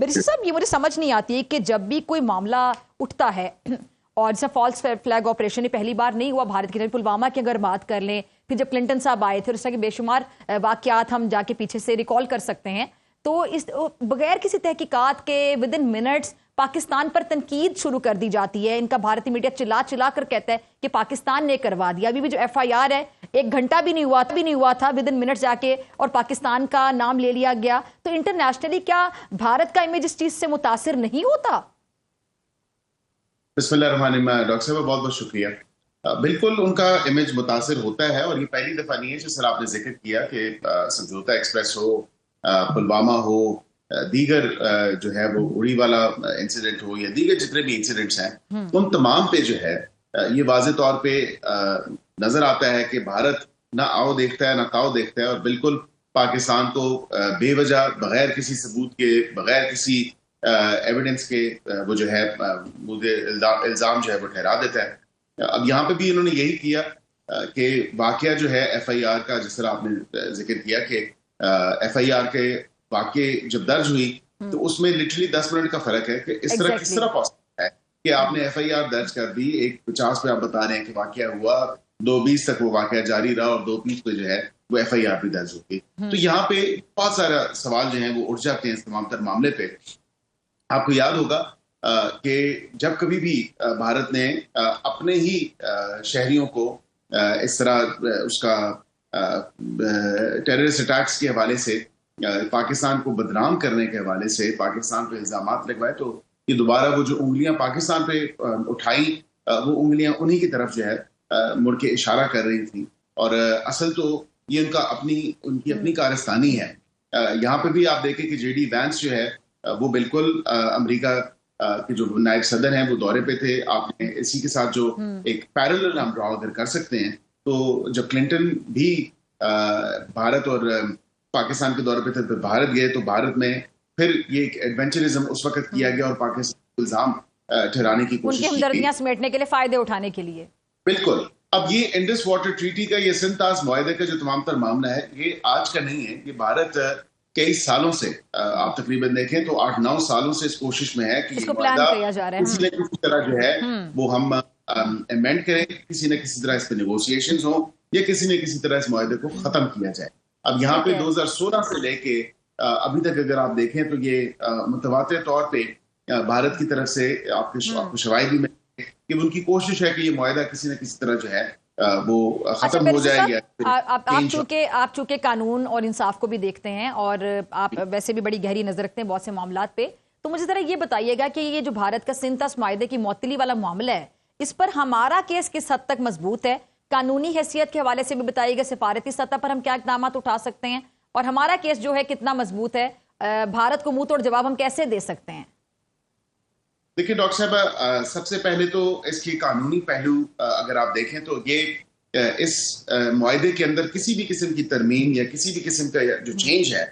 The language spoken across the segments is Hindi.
बैरिस्टर साहब, ये मुझे समझ नहीं आती है कि जब भी कोई मामला उठता है और जैसे फॉल्स फ्लैग ऑपरेशन ये पहली बार नहीं हुआ भारत की तरफ, पुलवामा की अगर बात कर लें, फिर जब क्लिंटन साहब आए थे, उस तरह के बेशुमार वाकयात हम जाके पीछे से रिकॉल कर सकते हैं। तो इस बगैर किसी तहकीकात के विद इन मिनट्स पाकिस्तान पर तनकीद शुरू कर दी जाती है। इनका भारतीय मीडिया चिल्ला चिल्ला कर कहता है कि पाकिस्तान ने करवा दिया। अभी भी जो FIR है, 1 घंटा भी नहीं हुआ था, विद इन मिनट्स जाके और पाकिस्तान का नाम ले लिया गया। तो इंटरनेशनली क्या भारत का इमेज इस चीज से मुतासिर नहीं होता? बिस्मिल्लाहिर्रहमानिर्रहीम। डॉक्टर साहब बहुत बहुत शुक्रिया। बिल्कुल उनका इमेज मुतासिर होता है, और ये पहली दफा नहीं है। जिस तरह आपने जिक्र किया कि समझौता एक्सप्रेस हो, पुलवामा हो, दीगर जो है वो उड़ी वाला इंसिडेंट हो, या दीगर जितने भी इंसिडेंट्स हैं, उन तमाम पे जो है ये वाज़ेह तौर पे नजर आता है कि भारत ना आओ देखता है ना ताओ देखता है, और बिल्कुल पाकिस्तान को बेवजह, बगैर किसी सबूत के, बगैर किसी एविडेंस के वो जो है मुझे इल्जाम जो है वो ठहरा देता है। अब यहाँ पे भी इन्होंने यही किया कि वाकया जो है FIR का, जिस तरह आपने जिक्र किया कि FIR के वाकये जब दर्ज हुई तो उसमें लिटरली 10 मिनट का फर्क है कि इस तरह किस तरह पॉसिबल है कि आपने FIR दर्ज कर दी, 1:50 पे आप बता रहे हैं कि वाकया हुआ, 2:20 तक वो वाकया जारी रहा और 2:30 पे जो है वो FIR भी दर्ज होगी। तो यहाँ पे बहुत सारा सवाल जो है वो उठ जाते हैं इस तमाम तर मामले पे। आपको याद होगा कि जब कभी भी भारत ने अपने ही शहरियों को इस तरह उसका टेररिस्ट अटैक्स के हवाले से, पाकिस्तान को बदनाम करने के हवाले से पाकिस्तान पे इल्जामात लगवाए, तो ये दोबारा वो जो उंगलियां पाकिस्तान पे उठाई, वो उंगलियां उन्हीं की तरफ जो है मुड़ के इशारा कर रही थी। और असल तो ये उनकी अपनी कारस्तानी है। यहाँ पे भी आप देखें कि JD वैंस जो है वो बिल्कुल अमेरिका के जो नायब सदर हैं वो दौरे पे थे। आपने इसी के साथ जो एक पैरेलल हम ड्रॉ अगर कर सकते हैं, तो जब क्लिंटन भी भारत और पाकिस्तान के दौरे पे थे, तो भारत गए, तो भारत में फिर ये एक एडवेंचरिज्म उस वक्त किया गया और पाकिस्तान को इल्जाम ठहराने की कोशिश की, उनकी हमदर्दियां समेटने के लिए, फायदे उठाने के लिए। बिल्कुल। अब ये इंडस वाटर ट्रीटी का, ये सिंतास मुआहदे का जो तमाम तर मामला है, ये आज का नहीं है। ये भारत कई सालों से, आप तकरीबन देखें तो 8-9 सालों से इस कोशिश में है कि इसको प्लान किया जा रहा है, किसी न किसी तरह जो है वो हम अमेंड करें, किसी न किसी तरह इस पे नेगोशिएशंस हो, या किसी न किसी तरह इस मुआहदे को खत्म किया जाए। अब यहाँ पे 2016 से लेके अभी तक अगर आप देखें तो ये मुतवातिर तौर पे भारत की तरफ से आपको शवाहिद भी मिले कि उनकी कोशिश है कि ये मुआहदा किसी न किसी तरह जो है वो खत्म हो जाए। आप चूंकि कानून और इंसाफ को भी देखते हैं और आप वैसे भी बड़ी गहरी नजर रखते हैं बहुत से मामलात पे, तो मुझे जरा ये बताइएगा कि ये जो भारत का सिंतास मुआहदे की मअतली वाला मामला है, इस पर हमारा केस किस हद तक मजबूत है? कानूनी हैसियत के हवाले से भी बताइएगा, सिफारती सतह पर हम क्या इक़दाम उठा सकते हैं, और हमारा केस जो है कितना मजबूत है, भारत को मुंह तोड़ जवाब हम कैसे दे सकते हैं? देखिए डॉक्टर साहब, सबसे पहले तो इसके कानूनी पहलू अगर आप देखें तो ये इस मुआहदे के अंदर किसी भी किस्म की तरमीम या किसी भी किस्म का जो चेंज है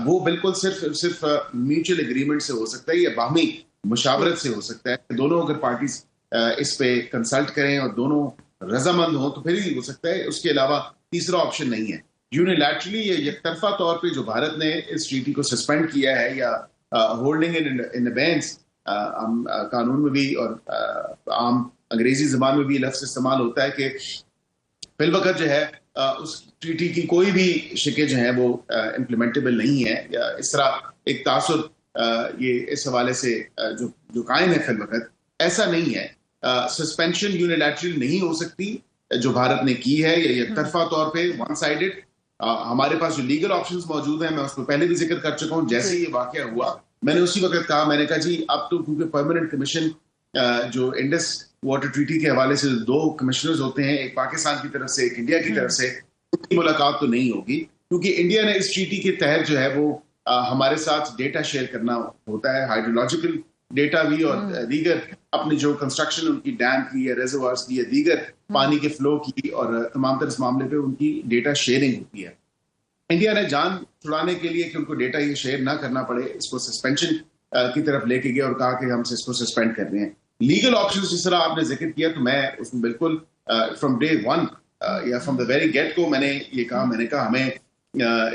वो बिल्कुल सिर्फ म्यूचुअल एग्रीमेंट से हो सकता है या बाहमी मुशावरत से हो सकता है। दोनों अगर पार्टीज इस पे कंसल्ट करें और दोनों रजामंद हो तो फिर ही हो सकता है, उसके अलावा तीसरा ऑप्शन नहीं है। यूनिलैटरली या एकतरफा तौर पे जो भारत ने इस ट्रीटी को सस्पेंड किया है या होल्डिंग इन अबेंस, कानून में भी और आम अंग्रेजी जबान में भी लफ्ज इस्तेमाल होता है कि फिल वक्त जो है उस ट्रीटी की कोई भी शिके जो है वो इम्प्लीमेंटेबल नहीं है, या इस तरह एक तासुर ये इस हवाले से जो कायम है फिल वक्त, ऐसा नहीं है। सस्पेंशन यूनिलैटरल नहीं हो सकती जो भारत ने की है, या एक तरफा तौर पे वन साइडेड। हमारे पास जो लीगल ऑप्शंस मौजूद हैं, मैं उसको पहले भी जिक्र कर चुका हूँ। जैसे ये वाकया हुआ मैंने उसी वक्त कहा, मैंने कहा जी अब तो क्योंकि परमानेंट कमीशन जो इंडस वाटर ट्रीटी के हवाले से 2 कमिश्नर्स होते हैं, एक पाकिस्तान की तरफ से एक इंडिया की तरफ से, उनकी मुलाकात तो नहीं होगी, क्योंकि इंडिया ने इस ट्रीटी के तहत जो है वो हमारे साथ डेटा शेयर करना होता है, हाइड्रोलॉजिकल डेटा भी और दीगर अपनी जो कंस्ट्रक्शन उनकी डैम की या रिजर्वायर्स की या दीगर पानी के फ्लो की और तमाम तरह इस मामले पे उनकी डेटा शेयरिंग होती है। इंडिया ने जान छुड़ाने के लिए कि उनको डेटा ये शेयर ना करना पड़े, इसको सस्पेंशन की तरफ लेके गया और कहा कि हम इसको सस्पेंड कर रहे हैं। लीगल ऑप्शंस जिस तरह आपने जिक्र किया, तो मैं उसमें बिल्कुल फ्रॉम डे वन या फ्रॉम द वेरी गेट को मैंने ये कहा, मैंने कहा हमें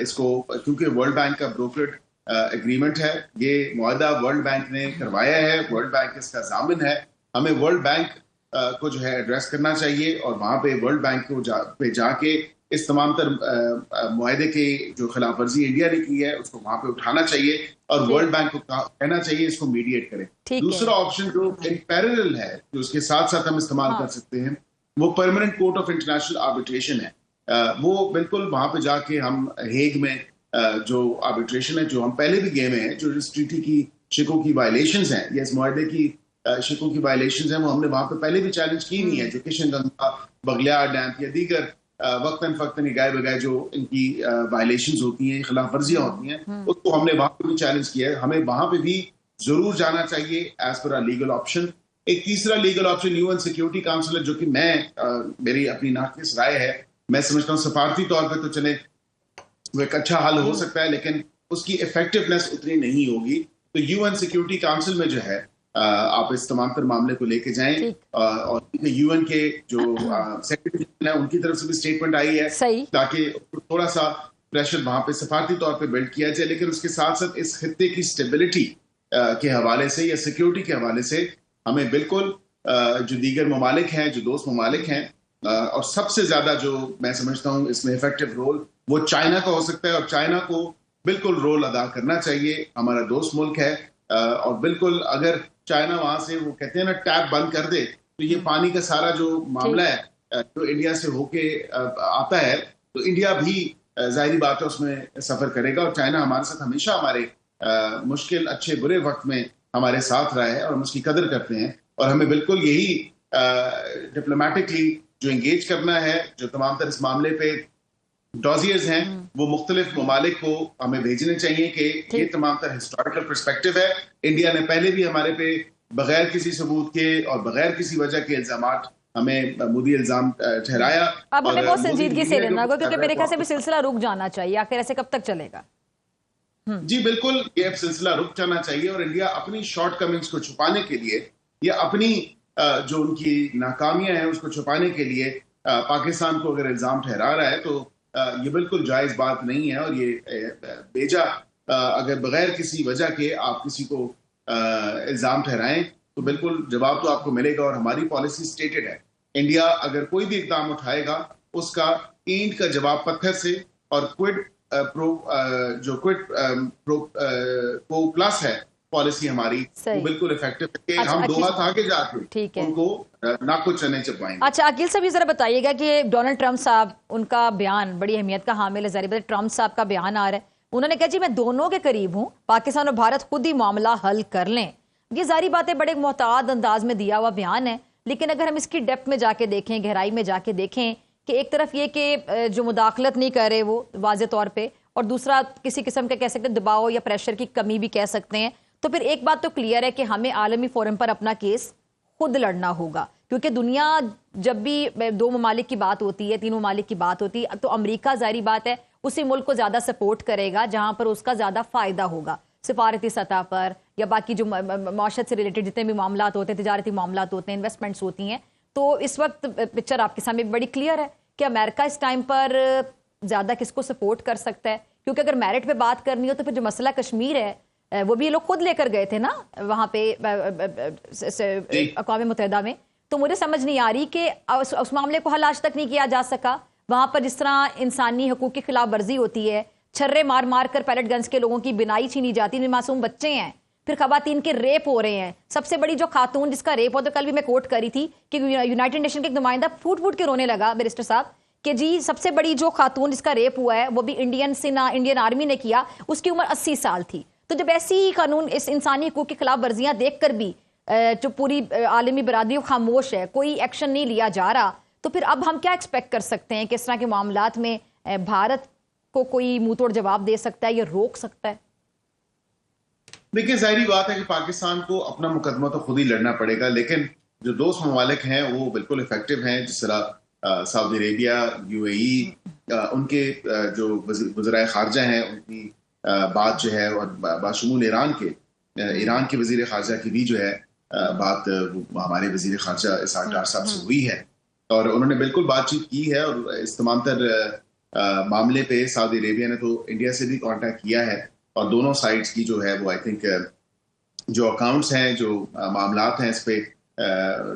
इसको, क्योंकि वर्ल्ड बैंक का ब्रोकरेड एग्रीमेंट है। ये मुआहदा वर्ल्ड बैंक ने करवाया है, वर्ल्ड बैंक इसका जामिन है। हमें वर्ल्ड बैंक को जो है एड्रेस करना चाहिए और वहां पे वर्ल्ड बैंक पे जाके इस तमाम तर मुआहदे के जो खिलाफ वर्जी इंडिया ने की है उसको वहां पे उठाना चाहिए और वर्ल्ड बैंक को कहना चाहिए इसको मीडिएट करे। दूसरा ऑप्शन जो इन पैरेलल है, जो उसके साथ साथ हम इस्तेमाल कर सकते हैं, वो permanent court of international arbitration है। वो बिल्कुल वहां पे जाके हम हेग में जो आर्बिट्रेशन है, जो हम पहले भी गए हैं, जो इस ट्रीटी की शिकों की वायलेशंस हैं या इस मुआहदे की शिकों की वायलेशंस हैं, वो हमने वहां पे पहले भी चैलेंज की नहीं है। जो किशनगंगा, बगलियार डैम या दीगर वक्तन फक्तन गाय बगाए जो इनकी वायलेशंस होती हैं, खिलाफ वर्जियां होती हैं, उसको हमने वहां पे भी चैलेंज किया है। हमें वहां पे भी जरूर जाना चाहिए एज पर लीगल ऑप्शन। एक तीसरा legal option UN security council है, जो कि मेरी अपनी नाकिस राय है। मैं समझता हूँ सफारती तौर पर तो चले वो एक अच्छा हल हो सकता है, लेकिन उसकी इफेक्टिवनेस उतनी नहीं होगी। तो यूएन सिक्योरिटी काउंसिल में जो है आप इस तमाम तर मामले को लेके जाएं और यूएन के जो सेक्रेटरी है उनकी तरफ से भी स्टेटमेंट आई है ताकि थोड़ा सा प्रेशर वहां पे सफारती तौर पे बिल्ड किया जाए। लेकिन उसके साथ साथ इस खित्ते की स्टेबिलिटी के हवाले से या सिक्योरिटी के हवाले से हमें बिल्कुल जो दीगर ममालिक हैं, जो दोस्त ममालिक हैं, और सबसे ज्यादा जो मैं समझता हूँ इसमें इफेक्टिव रोल वो चाइना का हो सकता है और चाइना को बिल्कुल रोल अदा करना चाहिए। हमारा दोस्त मुल्क है और बिल्कुल अगर चाइना वहां से वो कहते हैं ना टैप बंद कर दे तो ये पानी का सारा जो मामला है जो इंडिया से होके आता है तो इंडिया भी जाहिर बात है उसमें सफर करेगा। और चाइना हमारे साथ हमेशा हमारे मुश्किल अच्छे बुरे वक्त में हमारे साथ रहा है और हम उसकी कदर करते हैं और हमें बिल्कुल यही डिप्लोमेटिकली जो एंगेज करना है, जो तमाम तर इस मामले पे डॉजियर्स हैं वो मुख्तलिफ ममालिक को हमें भेजने चाहिए कि ये तमाम तर हिस्टोरिकल पर्सपेक्टिव है। इंडिया ने पहले भी हमारे पे बगैर किसी सबूत के और बगैर किसी वजह के इल्जामात हमें मोदी इल्जाम ठहराया। अब हमें बहुत संजीदगी से लेना होगा क्योंकि मेरे ख्याल से भी सिलसिला रुक जाना चाहिए। आखिर ऐसे कब तक चलेगा? जी बिल्कुल, ये अब सिलसिला रुक जाना चाहिए और इंडिया अपनी शॉर्ट कमिंग्स को छुपाने के लिए या अपनी जो उनकी नाकामियां हैं उसको छुपाने के लिए पाकिस्तान को अगर इल्जाम ठहरा रहा है तो ये बिल्कुल जायज बात नहीं है। और ये बेजा अगर बगैर किसी वजह के आप किसी को इल्जाम ठहराएं तो बिल्कुल जवाब तो आपको मिलेगा। और हमारी पॉलिसी स्टेटेड है, इंडिया अगर कोई भी इकदाम उठाएगा उसका ईंट का जवाब पत्थर से और क्विड प्रो प्लस है पॉलिसी हमारी, वो बिल्कुल इफेक्टिव है। अच्छा, हम दो हाथ आगे जाके उनको नाको चने चबाएंगे। अच्छा अकील साहब, ये जरा बताइएगा कि डोनाल्ड ट्रंप साहब, उनका बयान बड़ी अहमियत का हामिल है। ज़ाहिर ट्रंप साहब का बयान आ रहा है, उन्होंने कहा जी मैं दोनों के करीब हूं, पाकिस्तान और भारत खुद ही मामला हल कर लें। ये सारी बातें बड़े मोहतात अंदाज में दिया हुआ बयान है, लेकिन अगर हम इसकी डेप्थ में जाके देखें, गहराई में जाके देखें कि एक तरफ ये कि जो मुदाखलत नहीं कर रहे वो वाज़े तौर पर, और दूसरा किसी किस्म का कह सकते हैं दबाव या प्रेशर की कमी भी कह सकते हैं, तो फिर एक बात तो क्लियर है कि हमें आलमी फोरम पर अपना केस खुद लड़ना होगा। क्योंकि दुनिया जब भी दो ममालिक की बात होती है, तीन ममालिक की बात होती है, तो अमेरिका जारी बात है उसी मुल्क को ज़्यादा सपोर्ट करेगा जहां पर उसका ज़्यादा फ़ायदा होगा सिफारती सतह पर या बाकी जो माशत से रिलेटेड जितने भी मामला होते हैं, तिजारती मामला होते हैं, इन्वेस्टमेंट्स होती हैं। तो इस वक्त पिक्चर आपके सामने बड़ी क्लियर है कि अमेरिका इस टाइम पर ज़्यादा किसको सपोर्ट कर सकता है। क्योंकि अगर मेरिट पे बात करनी हो तो फिर जो मसला कश्मीर है वो भी ये लोग खुद लेकर गए थे ना वहां पे अक़वाम मुत्तहिदा में। तो मुझे समझ नहीं आ रही कि उस मामले को हल आज तक नहीं किया जा सका। वहां पर जिस तरह इंसानी हकूक़ की खिलाफ वर्जी होती है, छर्रे मार मार कर पैलेट गन्स के लोगों की बिनाई छीनी जाती है, मासूम बच्चे हैं, फिर खवातीन के रेप हो रहे हैं। सबसे बड़ी जो खातून जिसका रेप हो, तो कल भी मैं कोट करी थी कि यूनाइटेड नेशन के एक नुमाइंदा फूट फूट के रोने लगा बैरिस्टर साहब कि जी सबसे बड़ी जो खातून जिसका रेप हुआ है वो भी इंडियन आर्मी ने किया, उसकी उम्र 80 साल थी। तो जब ऐसी कानून इस इंसानी हकूक़ की खिलाफ वर्जियां देखकर भी जो पूरी आलमी बरादरी खामोश है, कोई एक्शन नहीं लिया जा रहा, तो फिर अब हम क्या एक्सपेक्ट कर सकते हैं कि इस तरह के मामलात में भारत को कोई मुंह तोड़ जवाब दे सकता है या रोक सकता है? देखिए जाहिर बात है कि पाकिस्तान को अपना मुकदमा तो खुद ही लड़ना पड़ेगा, लेकिन जो दोस्त ममालिक हैं वो बिल्कुल इफेक्टिव हैं। जिस तरह सऊदी अरेबिया, UAE, उनके जो वज़ीर ख़ारजा हैं उनकी बात जो है, और बाशमूल ईरान के वज़ीर ख़ारजा की भी जो है बात हमारे वज़ीर ख़ारजा इसहाक़ डार साहब से हुई है और उन्होंने बिल्कुल बातचीत की है। और इस तमाम तर मामले पे सऊदी अरेबिया ने तो इंडिया से भी कांटेक्ट किया है और दोनों साइड्स की जो है वो आई थिंक जो अकाउंट्स हैं, जो मामलात हैं, इस पे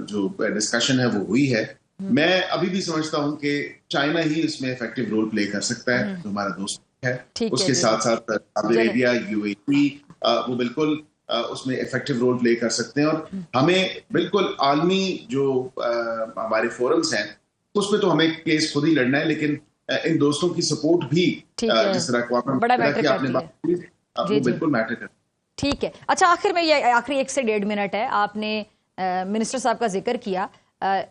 जो डिस्कशन है वो हुई है। मैं अभी भी समझता हूं कि चाइना ही इसमें इफेक्टिव रोल प्ले कर सकता है, जो हमारा दोस्त है। उसके साथ साथ सऊदी अरेबिया, यूएई वो बिल्कुल उसमें इफेक्टिव रोल प्ले कर सकते हैं। और हमें बिल्कुल आलमी जो हमारे फोरम्स हैं उस पर तो हमें केस खुद ही लड़ना है, लेकिन इन दोस्तों की सपोर्ट भी जिस तरह की आपने बात की वो बिल्कुल मैटर करती है। ठीक है। अच्छा, आखिर में ये आखिरी 1 से 1.5 मिनट है। आपने मिनिस्टर साहब का जिक्र किया,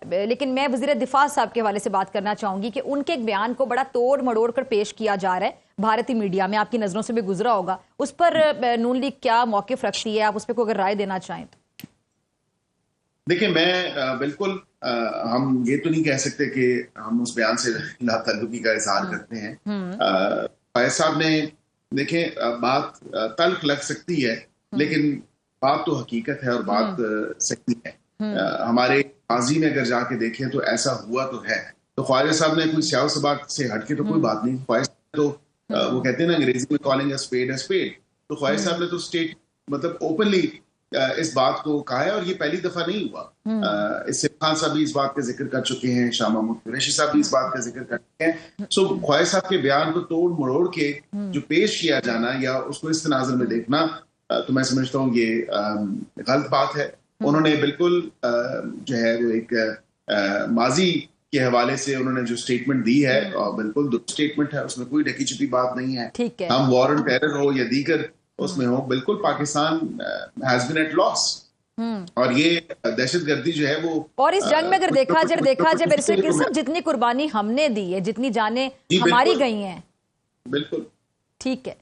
लेकिन मैं वज़ीर दिफा साहब के हवाले से बात करना चाहूंगी कि उनके एक बयान को बड़ा तोड़ मड़ोड़ कर पेश किया जा रहा है भारतीय मीडिया में, आपकी नजरों से भी गुजरा होगा। उस पर नून लीग क्या मौक़िफ़ रखती है, आप उस पर कोई अगर राय देना चाहें तो? देखिए, मैं बिल्कुल हम ये तो नहीं कह सकते कि हम उस बयान से लाताल्लुकी का इजहार करते हैं। फैज साहब ने, देखें, बात तल्ख लग सकती है, लेकिन बात तो हकीकत है और बात सही है। हमारे माजी में अगर जाके देखें तो ऐसा हुआ तो है। तो ख्वाजा साहब ने कोई स्याह सबाक से हटके तो कोई बात नहीं। ख्वाजा तो वो कहते हैं ना अंग्रेजी में, कॉलिंग अ स्पेड। तो ख्वाजा साहब ने तो स्टेट मतलब ओपनली इस बात को कहा है, और ये पहली दफा नहीं हुआ। इससे खान साहब भी इस बात का जिक्र कर चुके हैं, शाह महमूद कुरैशी साहब भी इस बात का जिक्र कर चुके हैं। सो ख्वाजा साहब के बयान को तोड़ मरोड़ के जो पेश किया जाना या उसको इस तनाजुर में देखना, तो मैं समझता हूँ ये गलत बात है। उन्होंने बिल्कुल जो है वो एक माजी के हवाले से उन्होंने जो स्टेटमेंट दी है, और बिल्कुल दुरुस्त स्टेटमेंट है, उसमें कोई ढकी छुपी बात नहीं है। हम वॉर ऑन टेरर हो या दीगर उसमें हो, बिल्कुल Pakistan has been at loss. और ये दहशतगर्दी जो है वो, और इस जंग में अगर देखा जाए जितनी कुर्बानी हमने दी है, जितनी जानें हमारी गई हैं, बिल्कुल ठीक है।